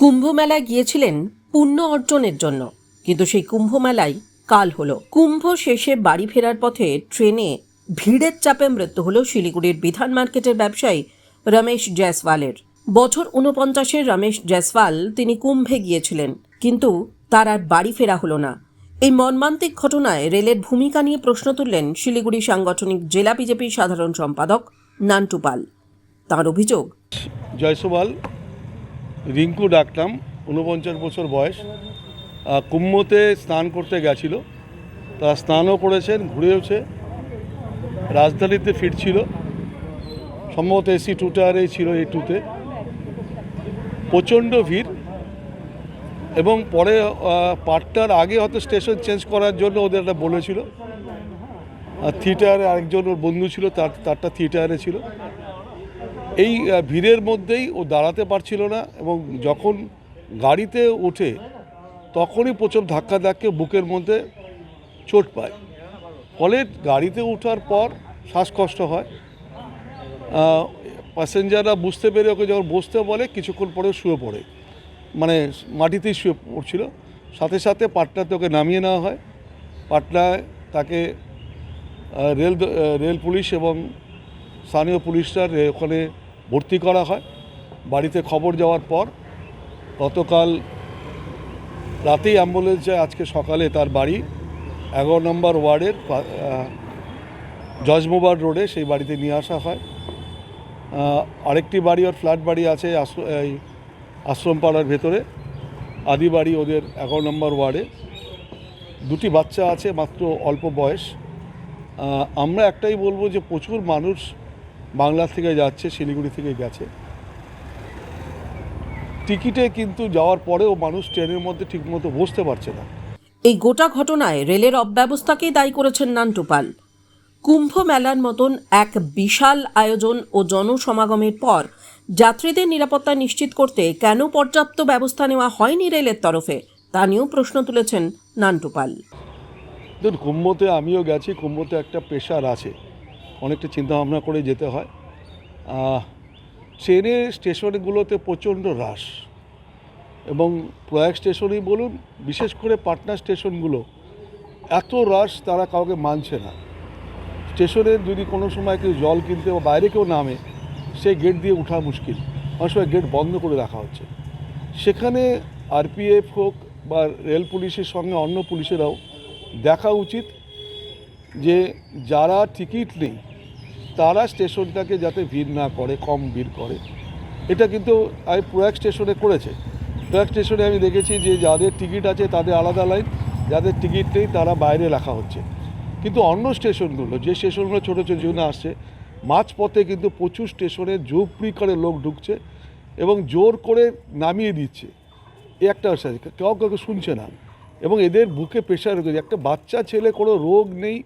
কুম্ভ মেলায় গিয়েছিলেন পুণ্য অর্জনের জন্য, কিন্তু সেই কুম্ভ মেলায় কাল হলো। কুম্ভ শেষে বাড়ি ফেরার পথে ট্রেনে ভিড়ের চাপে মৃত্যু হলো শিলিগুড়ির বিধান মার্কেটের ব্যবসায়ী রমেশ জয়সওয়ালের। বছর 49-এর রমেশ জয়সওয়াল তিনি কুম্ভে গিয়েছিলেন, কিন্তু তার আর বাড়ি ফেরা হলো না। এই মর্মান্তিক ঘটনায় রেলের ভূমিকা নিয়ে প্রশ্ন তুললেন শিলিগুড়ি সাংগঠনিক জেলা বিজেপির সাধারণ সম্পাদক নান্টু পাল। তাঁর অভিযোগ, জয়সওয়াল রিঙ্কু ডাকতাম, 49 বছর বয়স, কুম্ভতে স্নান করতে গেছিল। তারা স্নানও করেছেন, ঘুরেওছে, রাজধানীতে ফিরছিল, সম্ভবত এসি 2 টায়ারেই ছিল, এই 2-তে প্রচণ্ড ভিড়। এবং পরে পাটনার আগে হয়তো স্টেশন চেঞ্জ করার জন্য ওদের একটা বলেছিল। আর 3 টায়ারে আরেকজন ওর বন্ধু ছিল, তারটা 3 টায়ারে ছিল। এই ভিড়ের মধ্যেই ও দাঁড়াতে পারছিল না, এবং যখন গাড়িতে ওঠে তখনই প্রচুর ধাক্কা বুকের মধ্যে চোট পায়। ফলে গাড়িতে ওঠার পর শ্বাসকষ্ট হয়। প্যাসেঞ্জাররা বুঝতে পেরে ওকে যখন বসতে বলে, কিছুক্ষণ পরে শুয়ে পড়ে, মানে মাটিতেই শুয়ে পড়ছিল। সাথে সাথে পাটনাতে ওকে নামিয়ে নেওয়া হয়। পাটনায় তাকে রেল পুলিশ এবং স্থানীয় পুলিশরা ওখানে ভর্তি করা হয়। বাড়িতে খবর যাওয়ার পর গতকাল রাতেই অ্যাম্বুলেন্স যায়, আজকে সকালে তার বাড়ি 11 নম্বর ওয়ার্ডের জজমোবার রোডে, সেই বাড়িতে নিয়ে আসা হয়। আরেকটি বাড়ি, ওর ফ্ল্যাট বাড়ি আছে এই আশ্রমপাড়ার ভেতরে, আদি বাড়ি ওদের 11 নম্বর ওয়ার্ডে। 2টি বাচ্চা আছে, মাত্র অল্প বয়স। আমরা একটাই বলবো যে প্রচুর মানুষ বাংলা থেকে যাচ্ছে, শিলিগুড়ি থেকে গেছে টিকিটে, কিন্তু যাওয়ার পরেও মানুষ ট্রেনের মধ্যে ঠিকমতো বসতে পারছে না। এই গোটা ঘটনায় রেলের অব্যবস্থাকেই দায়ী করেছেন নান্টু পাল। কুম্ভ মেলার মতন এক বিশাল আয়োজন ও জনসমাগমের পর যাত্রীদের নিরাপত্তা নিশ্চিত করতে কেন পর্যাপ্ত ব্যবস্থা নেওয়া হয়নি রেলের তরফে, তা নিয়েও প্রশ্ন তুলেছেন নান্টু পাল। দেখুন, কুম্ভতে আমিও গেছি, কুম্ভতে একটা প্রেশার আছে, অনেকটা চিন্তাভাবনা করে যেতে হয়। ট্রেনের স্টেশনগুলোতে প্রচণ্ড রাশ, এবং প্রয়াগ স্টেশনেই বলুন, বিশেষ করে পাটনা স্টেশনগুলো এত রাশ, তারা কাউকে মানছে না। স্টেশনে যদি কোনো সময় কেউ জল কিনতে বা বাইরে কেউ নামে, সেই গেট দিয়ে ওঠা মুশকিল, অনেক সময় গেট বন্ধ করে রাখা হচ্ছে। সেখানে আরপিএফ হোক বা রেল পুলিশের সঙ্গে অন্য পুলিশেরাও দেখা উচিত যে যারা টিকিট নেই তারা স্টেশনটাকে যাতে ভিড় না করে, কম ভিড় করে। এটা কিন্তু আমি প্রয়াগ স্টেশনে করেছে। প্রয়াগ স্টেশনে আমি দেখেছি যে যাদের টিকিট আছে তাদের আলাদা লাইন, যাদের টিকিট নেই তারা বাইরে রাখা হচ্ছে। কিন্তু অন্য স্টেশনগুলো, যে স্টেশনগুলো ছোটো ছোটো জন্য আসছে, মাঝপথে কিন্তু প্রচুর স্টেশনে ঝুপড়ি করে লোক ঢুকছে এবং জোর করে নামিয়ে দিচ্ছে। এ একটা কেউ শুনছে না, এবং এদের বুকে প্রেশার রেখেছে। একটা বাচ্চা ছেলে, কোনো রোগ নেই,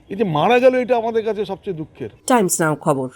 এই যে মারা গেল, এটা আমাদের কাছে সবচেয়ে দুঃখের। টাইমস নাও খবর।